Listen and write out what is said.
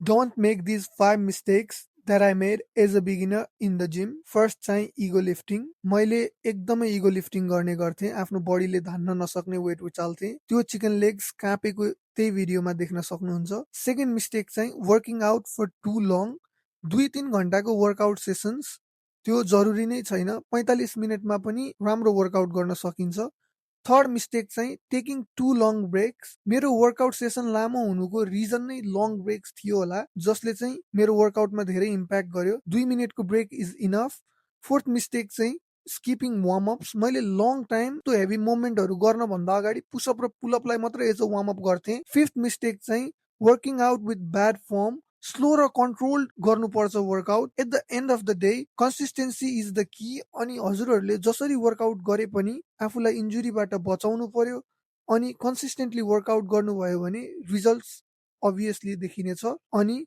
Don't make these 5 mistakes that I made as a beginner in the gym. First चाहिँ ego lifting. मैले एकदमै ego lifting गर्ने गर्थेँ, आफ्नो बडीले धान्न नसक्ने वेट उचाल्थेँ। त्यो चिकन लेग्स कापेको त्यही भिडियोमा देख्न सक्नुहुन्छ। सेकेन्ड मिस्टेक चाहिँ working out for too long. 2-3 घन्टाको वर्कआउट सेसन्स त्यो जरुरी नै छैन, 45 मिनटमा पनि राम्रो वर्कआउट गर्न सकिन्छ। थर्ड मिस्टेक चाहिँ टेकिङ टु लङ ब्रेक्स। मेरो वर्कआउट सेसन लामो हुनुको रिजन नै लङ ब्रेक्स थियो होला, जसले चाहिँ मेरो वर्कआउटमा धेरै इम्प्याक्ट गर्यो। 2 मिनटको break is enough. Fourth mistake चाहिँ स्किपिङ वार्मअप्स। मैले लङ टाइम त्यो हेभी मोभमेन्टहरू गर्न भन्दा अगाडि पुसअप र पुलअपलाई मात्रै एज अ वार्मअप गर्थेँ। फिफ्थ मिस्टेक चाहिँ working out with bad form. Slow र कन्ट्रोल गर्नुपर्छ workout. At the end of the day consistency is the key. अनि हजुरहरूले जसरी वर्कआउट गरे पनि आफूलाई इन्जुरीबाट बचाउनु पर्यो अनि कन्सिस्टेन्टली वर्कआउट गर्नुभयो भने रिजल्ट्स अभियसली देखिनेछ। अनि